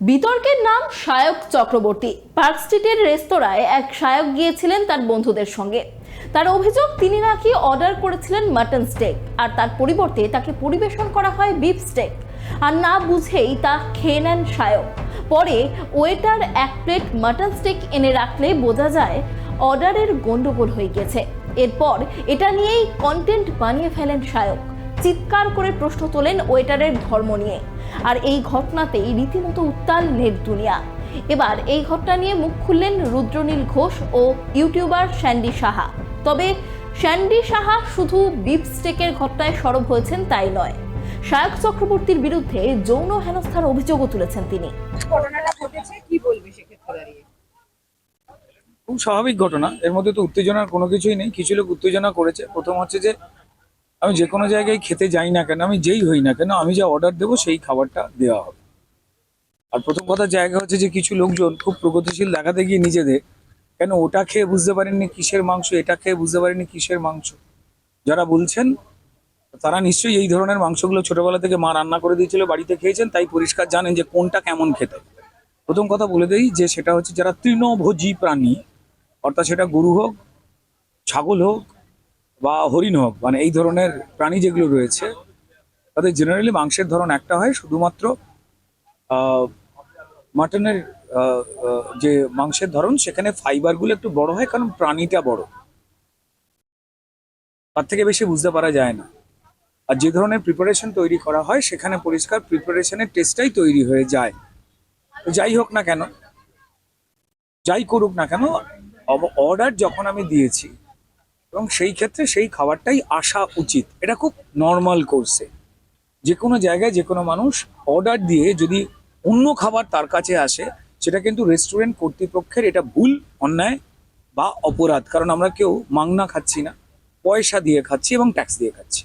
বিতর্কের নাম শায়ক চক্রবর্তী। পার্ক স্ট্রিটের রেস্তোরাঁয় এক শায়ক গিয়েছিলেন তার বন্ধুদের সঙ্গে। তার অভিযোগ, তিনি নাকি অর্ডার করেছিলেন মাটন স্টেক, আর তার পরিবর্তে তাকে পরিবেশন করা হয় বিফ স্টেক। আর না বুঝেই তা খেয়ে নেন শায়ক। পরে ওয়েটার এক প্লেট মাটন স্টেক এনে রাখলে বোঝা যায় অর্ডারের গন্ডগোল হয়ে গেছে। এরপর এটা নিয়েই কন্টেন্ট বানিয়ে ফেলেন শায়ক। চিৎকার করে প্রশ্ন তোলেন ওয়েটারের ধর্ম নিয়ে। আর এই ঘটনাতেই রীতিমতো উত্তাল নেট দুনিয়া। এবার এই ঘটনা নিয়ে মুখ খুললেন রুদ্রনীল ঘোষ ও ইউটিউবার স্যান্ডি সাহা। তবে স্যান্ডি সাহা শুধু বিফ স্টেকের ঘটনায় সরব হয়েছেন তাই নয়, শায়ক চক্রবর্তীর বিরুদ্ধে যৌন হেনস্থার অভিযোগও তুলেছেন তিনি। ঘটনাটা ঘটেছে, কি বলবে সেক্ষেত্রে দাঁড়িয়ে? খুব স্বাভাবিক ঘটনা, এর মধ্যে তো উত্তেজনার কোনো কিছুই নেই। কিছু লোক উত্তেজনা করেছে। প্রথম হচ্ছে যে আমি যে কোনো জায়গায় খেতে যাই না কেন, আমি যেই হই না কেন, আমি যা অর্ডার দেবো সেই খাবারটা দেওয়া হবে। আর প্রথম কথার জায়গা হচ্ছে যে কিছু লোকজন খুব প্রগতিশীল দেখাতে গিয়ে নিজেদের, কেন ওটা খেয়ে বুঝতে পারেননি কিসের মাংস, এটা খেয়ে বুঝতে পারেননি কিসের মাংস। যারা বলছেন তারা নিশ্চয়ই এই ধরনের মাংসগুলো ছোটবেলা থেকে মা রান্না করে দিয়েছিল, বাড়িতে খেয়েছেন, তাই পরিষ্কার জানেন যে কোনটা কেমন খেতে। প্রথম কথা বলে দেই যে সেটা হচ্ছে যারা তৃণভোজী প্রাণী, অর্থাৎ সেটা গরু হোক, ছাগল হোক বা হরিণ হোক, মানে এই ধরনের প্রাণী যেগুলো রয়েছে তাদের জেনারেলি মাংসের ধরন একটা হয়। শুধুমাত্র মাটনের যে মাংসের ধরন সেখানে ফাইবারগুলো একটু বড় হয়, কারণ প্রাণীটা বড়, তার থেকে বেশি বুঝতে পারা যায় না। আর যে ধরনের প্রিপারেশন তৈরি করা হয় সেখানে পরিষ্কার প্রিপারেশনের টেস্টটাই তৈরি হয়ে যায়। তো যাই হোক না কেন, যাই করুক না কেন, অর্ডার যখন আমি দিয়েছি এবং সেই ক্ষেত্রে সেই খাবারটাই আসা উচিত। এটা খুব নর্মাল কোর্সে যে কোনো জায়গায় যে কোনো মানুষ অর্ডার দিয়ে যদি অন্য খাবার তার কাছে আসে, সেটা কিন্তু রেস্টুরেন্ট কর্তৃপক্ষের এটা ভুল, অন্যায় বা অপরাধ। কারণ আমরা কেউ মাংনা খাচ্ছি না, পয়সা দিয়ে খাচ্ছি এবং ট্যাক্স দিয়ে খাচ্ছি।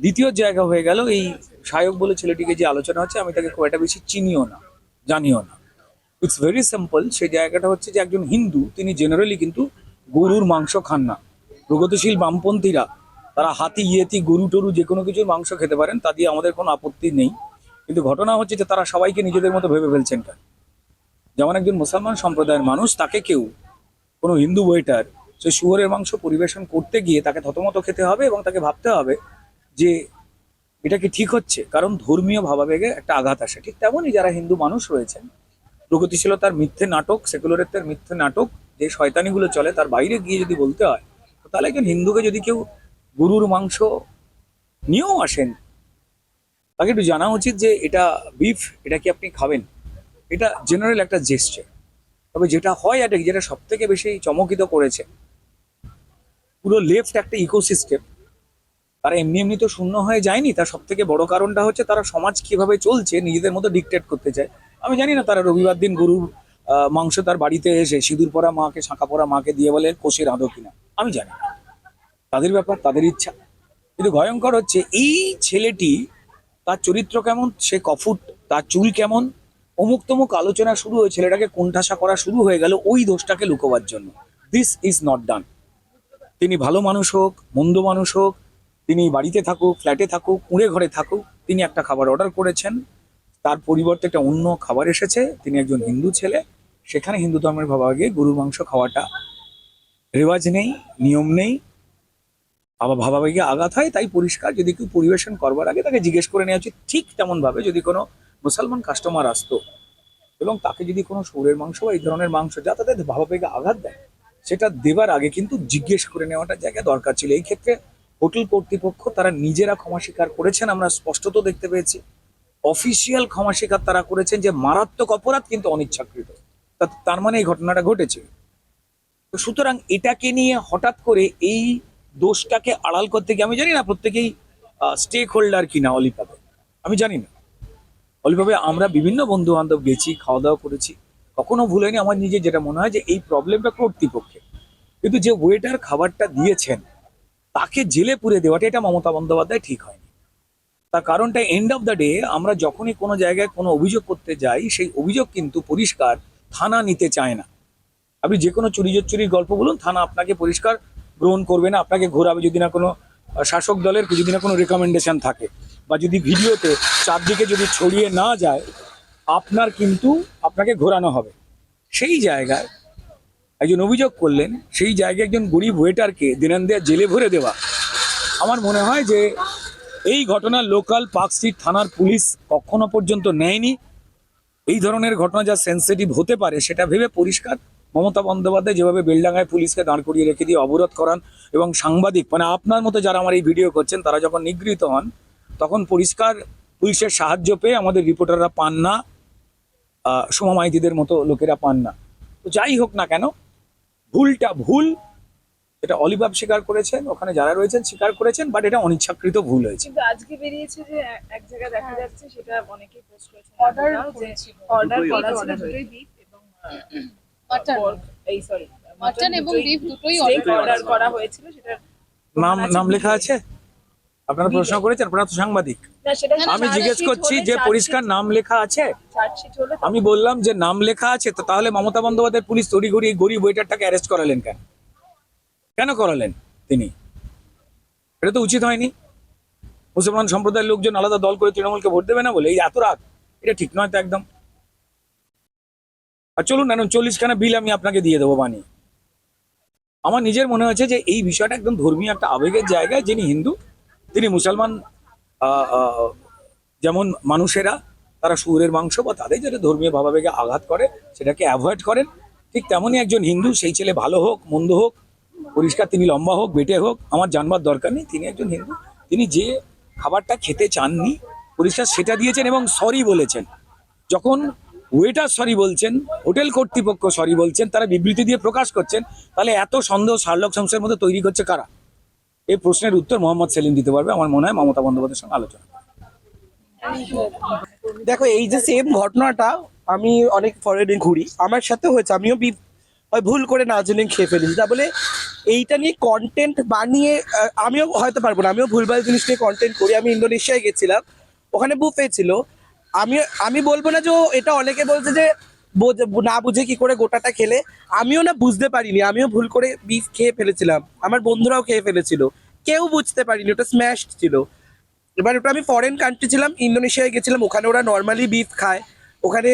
দ্বিতীয় জায়গা হয়ে গেল এই শায়ক বলে ছেলেটিকে যে আলোচনা হচ্ছে, আমি তাকে খুব একটা বেশি চিনিও না, জানিও না। It's very simple. সেই জায়গাটা হচ্ছে যে একজন হিন্দু, তিনি জেনারেলি কিন্তু গরুর মাংস খান না। প্রগতিশীল বামপন্থীরা তারা হাতি, ইয়েতি, গরু টরু যে কোনো কিছুর মাংস খেতে পারেন, তা দিয়ে আমাদের কোনো আপত্তি নেই। কিন্তু ঘটনা হচ্ছে যে তারা সবাইকে নিজেদের মতো ভেবে ফেলছেন। যেমন একজন মুসলমান সম্প্রদায়ের মানুষ, তাকে কেউ কোনো হিন্দু ওয়েটার সে শুয়োরের মাংস পরিবেশন করতে গিয়ে তাকে থতমত খেতে হবে এবং তাকে ভাবতে হবে যে এটা কি ঠিক হচ্ছে, কারণ ধর্মীয় ভাবাবেগে একটা আঘাত আসে। ঠিক তেমনই যারা হিন্দু মানুষ রয়েছেন, প্রগতিশীলতার মিথ্যে নাটক, সেকুলারিত্বের মিথ্যে নাটক, যে শয়তানিগুলো চলে তার বাইরে গিয়ে যদি বলতে হয়, তাহলে একজন হিন্দুকে যদি কেউ গরুর মাংস নিয়েও আসেন, তাকে একটু জানা উচিত যে এটা বিফ, এটা কি আপনি খাবেন। এটা জেনারেল একটা জেস্টার। তবে যেটা হয়, এটা যেটা সব থেকে বেশি চমকিত করেছে, পুরো লেফট একটা ইকোসিস্টেম তারা এমনি এমনি তো শূন্য হয়ে যায়নি। তার সব থেকে বড় কারণটা হচ্ছে তারা সমাজ কিভাবে চলছে নিজেদের মতো ডিকটেট করতে চায়। আমি জানি না তারা রবিবার দিন গরুর মাংস তার বাড়িতে এসে সিঁদুর পরা মাকে, শাঁখা পরা মাকে দিয়ে বলে কষে রাঁধো কিনা, আমি জানি না, তাদের ব্যাপার, তাদের ইচ্ছা। কিন্তু ভয়ঙ্কর হচ্ছে এই ছেলেটি, তার চরিত্র কেমন, সে কফুট, তার চুল কেমন, অমুক তমুক আলোচনা শুরু হয়ে ছেলেটাকে কোণঠাসা করা শুরু হয়ে গেল ওই দোষটাকে লুকোবার জন্য। This is not done. তিনি ভালো মানুষ হোক, মন্দ মানুষ হোক, তিনি বাড়িতে থাকুক, ফ্ল্যাটে থাকুক, কুঁড়ে ঘরে থাকুক, তিনি একটা খাবার অর্ডার করেছেন, তার পরিবর্তে একটা অন্য খাবার এসেছে, তিনি একজন হিন্দু ছেলে, সেখানে হিন্দু ধর্মের ভাবাবেগে গরুর মাংস খাওয়াটা রেওয়াজ নেই, নিয়ম নেই, আবার ভাবাবেগে আঘাত হয়। তাই পরিষ্কার, যদি কেউ পরিবেশন করবার আগে তাকে জিজ্ঞেস করে নেওয়া উচিত। ঠিক তেমন ভাবে যদি কোনো মুসলমান কাস্টমার আসতো এবং তাকে যদি কোনো শুয়োরের মাংস বা এই ধরনের মাংস যা তাদের ভাবাবেগে আঘাত দেয়, সেটা দেবার আগে কিন্তু জিজ্ঞেস করে নেওয়াটা জায়গা দরকার ছিল। এই ক্ষেত্রে হোটেল কর্তৃপক্ষ তারা নিজেরা ক্ষমা স্বীকার করেছেন, আমরা স্পষ্টত দেখতে পেয়েছি। অফিসিয়াল ক্ষমা স্বীকার তারা করেছেন যে মারাত্মক অপরাধ কিন্তু অনিচ্ছাকৃত, তার মানে এই ঘটনাটা ঘটেছে। তো সুতরাং এটাকে নিয়ে হঠাৎ করে এই দোষটাকে আড়াল করতে গিয়ে, আমি জানি না প্রত্যেকেই স্টেক হোল্ডার কিনা অলিভাবে, আমি জানি না। অলিভাবে আমরা বিভিন্ন বন্ধু বান্ধব গেছি, খাওয়া দাওয়া করেছি, কখনো ভুল হয়নি। আমার নিজে যেটা মনে হয় যে এই প্রবলেমটা কর্তৃপক্ষের, কিন্তু যে ওয়েটার খাবারটা দিয়েছেন তাকে জেলে পুরে দেওয়াটা, এটা মমতা বন্দ্যোপাধ্যায় ঠিক হয়নি। তার কারণটা, এন্ড অফ দ্য ডে আমরা যখনই কোনো জায়গায় কোনো অভিযোগ করতে যাই, সেই অভিযোগ কিন্তু পরিষ্কার থানা নিতে চায় না। আপনি যে কোনো চুরির গল্প বলুন, থানা আপনাকে পরিষ্কার গ্রহণ করবে না, আপনাকে ঘোরাবে যদি না কোনো শাসক দলের যদি না কোনো রেকমেন্ডেশন থাকে, বা যদি ভিডিওতে চারদিকে যদি ছড়িয়ে না যায়, আপনাকে ঘোরানো হবে। সেই জায়গায় একজন অভিযোগ করলেন, সেই জায়গায় একজন গরিব ওয়েটারকে দিনান্দিয়া জেলে ভরে দেওয়া। আমার মনে হয় যে এই ঘটনা লোকাল পার্ক স্ট্রিট থানার পুলিশ কখনো পর্যন্ত নেয়নি। এই ধরনের ঘটনা যা সেন্সিটিভ হতে পারে সেটা ভেবে পরিষ্কার মমতা বন্দ্যোপাধ্যায় যেভাবে বেলডাঙ্গায় পুলিশকে দাঁড় করিয়ে রেখে দিয়ে অবরোধ করান, এবং সাংবাদিক মানে আপনার মতো যারা আমার এই ভিডিও করছেন তারা যখন নিগৃহীত হন তখন পরিষ্কার পুলিশের সাহায্য পেয়ে আমাদের রিপোর্টাররা পান না, সোমা মাইতিদের মতো লোকেরা পান না। তো যাই হোক না কেন, ভুলটা ভুল, এটা অলিভাব স্বীকার করেছেন, ওখানে যারা রয়েছেন স্বীকার করেছেন, বাট এটা অনিচ্ছাকৃত ভুল হয়েছে। কিন্তু আজকে বেরিয়েছে যে এক জায়গায় দেখা যাচ্ছে, সেটা অনেকেই পোস্ট করেছে, Order যে করেছিল। অর্ডার দুটোই করা ছিল order দুটোই হয়েছে। বিফ এবং মাটন pork, এই সরি মাটন এবং beef দুটোই অর্ডার করা হয়েছিল। সেটা নাম লেখা আছে? আপনারা প্রশ্ন করেছেন, আপনারা তো সাংবাদিক। না, সেটা আমি জিজ্ঞেস করছি যে পরিষ্কার নাম লেখা আছে? চার্জশিট হলে আমি বললাম যে নাম লেখা আছে, তো তাহলে মমতা বন্দ্যোপাধ্যায় পুলিশ তড়িঘড়ি এই গরিব ওয়েটারটাকে অ্যারেস্ট করালেন কেন? কেন করালেন তিনি? এটা তো উচিত হয়নি। মুসলমান সম্প্রদায়ের লোকজন আলাদা দল করে তৃণমূলকে ভোট দেবে না বলে এই এত রাগ, এটা ঠিক নয় তো একদম। আর চলুন, 40খানা বিল আমি আপনাকে দিয়ে দেবো বানিয়ে। আমার নিজের মনে হয়েছে যে এই বিষয়টা একদম ধর্মীয় একটা আবেগের জায়গায়। যিনি হিন্দু, তিনি মুসলমান যেমন মানুষেরা তারা শুয়োরের মাংস বা তাদের যেটা ধর্মীয় ভাবাবেগে আঘাত করে সেটাকে অ্যাভয়েড করেন, ঠিক তেমনই একজন হিন্দু, সেই ছেলে ভালো হোক মন্দ হোক, পরিষ্কার তিনি লম্বা হোক বেটে হোক, আমার জানবার দরকার নেই। তিনি একজন হিন্দু, তিনি যে খাবারটা খেতে চাননি পরিষ্কার সেটা দিয়েছেন এবং সরি বলেছেন। যখন ওয়েটার সরি বলছেন, হোটেল কর্তৃপক্ষ সরি বলছেন, তারা বিবৃতি দিয়ে প্রকাশ করছেন, তাহলে এত সন্দেহ শার্লক হোমসের মধ্যে তৈরি করছে কারা? এই প্রশ্নের উত্তর মোহাম্মদ সেলিম দিতে পারবে আমার মনে হয়, মমতা বন্দ্যোপাধ্যায়ের সঙ্গে আলোচনা। দেখো, এই যে সেম ঘটনাটা আমি অনেক ফরেনে ঘুরি, আমার সাথে হয়েছে। আমিও ভুল করে না জেনে খেয়ে ফেলেছি। তা বলে এইটা নিয়ে কন্টেন্ট বানিয়ে আমিও হয়তো পারবো না, আমিও ভুলভাল জিনিস নিয়ে কন্টেন্ট করি। আমি ইন্দোনেশিয়ায় গেছিলাম, ওখানে বুফে ছিল। আমি বলবো না যে এটা অনেকে বলছে যে না বুঝে কি করে গোটাটা খেলে, আমিও না বুঝতে পারিনি, আমিও ভুল করে বিফ খেয়ে ফেলেছিলাম, আমার বন্ধুরাও খেয়ে ফেলেছিল, কেউ বুঝতে পারিনি ওটা স্ম্যাশ ছিল। এবার ওটা আমি ফরেন কান্ট্রি ছিলাম, ইন্দোনেশিয়ায় গেছিলাম, ওখানে ওরা নর্মালি বিফ খায়, ওখানে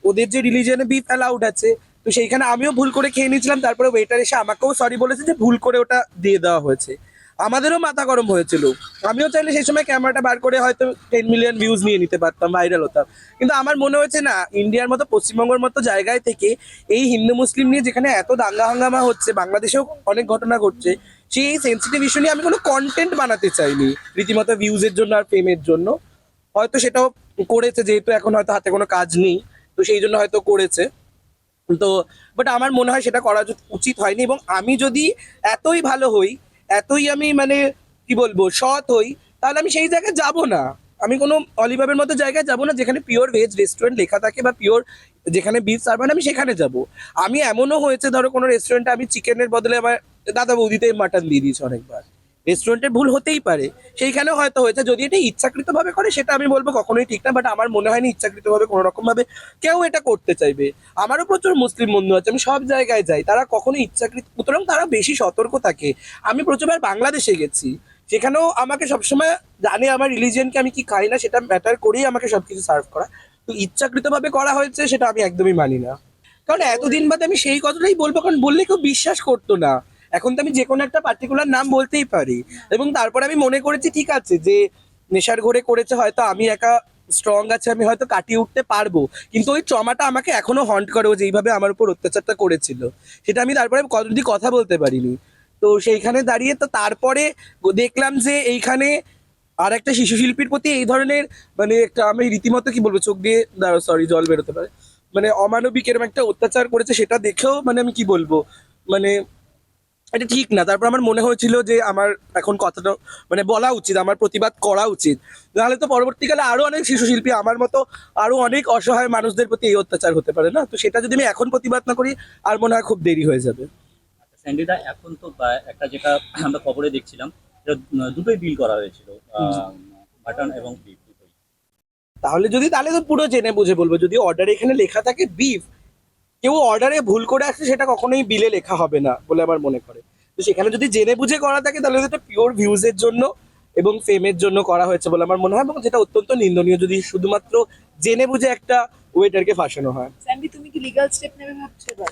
ওদের যে রিলিজিয়নে বিফ অ্যালাউড আছে। তো সেইখানে আমিও ভুল করে খেয়ে নিয়েছিলাম, তারপরে ওয়েটার এসে আমাকেও সরি বলেছে যে ভুল করে ওটা দিয়ে দেওয়া হয়েছে। আমাদেরও মাথা গরম হয়েছিল, আমিও চাইলে সেই সময় ক্যামেরাটা বার করে হয়তো 10 মিলিয়ন ভিউজ নিয়ে নিতে পারতাম, ভাইরাল হতাম। কিন্তু আমার মনে হয়েছে না, ইন্ডিয়ার মতো পশ্চিমবঙ্গের মতো জায়গায় থেকে এই হিন্দু মুসলিম নিয়ে যেখানে এত দাঙ্গা হাঙ্গামা হচ্ছে, বাংলাদেশেও অনেক ঘটনা ঘটছে, সেই সেন্সিটিভ ইস্যু নিয়ে আমি কোনো কন্টেন্ট বানাতে চাইনি রীতিমতো ভিউজের জন্য আর ফেমের জন্য। হয়তো সেটাও করেছে, যেহেতু এখন হয়তো হাতে কোনো কাজ নেই, তো সেই জন্য হয়তো করেছে। তো বাট আমার মনে হয় সেটা করা উচিত হয়নি। এবং আমি যদি এতই ভালো হই, এতই আমি মানে কি বলবো সৎ হই, তাহলে আমি সেই জায়গায় যাব না। আমি কোনো অলিভাবের মতো জায়গায় যাব না যেখানে পিওর ভেজ রেস্টুরেন্ট লেখা থাকে বা পিওর যেখানে বিফ সার্ভ, আমি সেখানে যাব। আমি এমনও হয়েছে, ধরো কোনো রেস্টুরেন্টে আমি চিকেনের বদলে আমার দাদা বৌদিতে মাটন দিয়ে দিয়েছি অনেকবার। রেস্টুরেন্টের ভুল হতেই পারে, সেইখানেও হয়তো হয়েছে। যদি এটা ইচ্ছাকৃতভাবে করে সেটা আমি বলবো কখনোই ঠিক না, বাট আমার মনে হয়নি ইচ্ছাকৃতভাবে কোনো রকম ভাবে কেউ এটা করতে চাইবে। আমারও প্রচুর মুসলিম বন্ধু আছে, আমি সব জায়গায় যাই, তারা কখনোই ইচ্ছাকৃত, সুতরাং তারা বেশি সতর্ক থাকে। আমি প্রচুরবার বাংলাদেশে গেছি, সেখানেও আমাকে সবসময় জানে আমার রিলিজিয়নকে আমি কি খাই না সেটা ম্যাটার করেই আমাকে সবকিছু সার্ভ করা। তো ইচ্ছাকৃতভাবে করা হয়েছে সেটা আমি একদমই মানি না। কারণ এতদিন বাদে আমি সেই কথাটাই বলবো, কারণ বললে কেউ বিশ্বাস করতো না। এখন তো আমি যে কোনো একটা পার্টিকুলার নাম বলতেই পারি। এবং তারপরে আমি মনে করেছি ঠিক আছে, যে নেশার ঘোরে করেছে, হয়তো আমি একা স্ট্রং আছে, আমি হয়তো কাটিয়ে উঠতে পারবো, কিন্তু ওই ট্রমাটা আমাকে এখনো হন্ট করে, ও যেইভাবে আমার উপর অত্যাচারটা করেছিল, সেটা আমি তারপরে কতদিন কথা বলতে পারিনি। তো সেইখানে দাঁড়িয়ে তো তারপরে দেখলাম যে এইখানে আর একটা শিশু শিল্পীর প্রতি এই ধরনের মানে একটা, আমি রীতিমতো কি বলবো, চোখ দিয়ে সরি জল বেরোতে পারে, মানে অমানবিক এরকম একটা অত্যাচার করেছে, সেটা দেখেও মানে আমি কি বলবো, মানে এটা ঠিক না। তারপর আমার মনে হয়েছিল যে আমার এখন কথাটা মানে বলা উচিত, আমার প্রতিবাদ করা উচিত, নাহলে তো পরবর্তীকালে আরো অনেক শিশু শিল্পী আমার মতো আরো অনেক অসহায় মানুষদের প্রতি এই অত্যাচার হতে পারে না। তো সেটা যদি আমি এখন প্রতিবাদ না করি, আর মনে হয় খুব দেরি হয়ে যাবে। স্যান্ডিদা, এখন তো একটা যেটা আমরা খবরে দেখছিলাম, এটা দুটোই বিল করা হয়েছিল, মাটন এবং বিফ দুটোই। তাহলে তো পুরো জেনে বুঝে বলবো, যদি অর্ডারে এখানে লেখা থাকে বিফ, কেউ অর্ডারে ভুল করে আসছে, সেটা কখনোই বিলে লেখা হবে না বলে আমার মনে করে। তো সেখানে যদি জেনে বুঝে করা থাকে, তাহলে এটা পিওর ভিউজের জন্য এবং ফেমের জন্য করা হয়েছে বলে আমার মনে হয়, এবং যেটা অত্যন্ত নিন্দনীয় যদি শুধুমাত্র জেনে বুঝে একটা ওয়েটারকে ফাঁসানো হয়। স্যান্ডি তুমি কি লিগ্যাল স্টেপ নেবে ভাবছো এবার?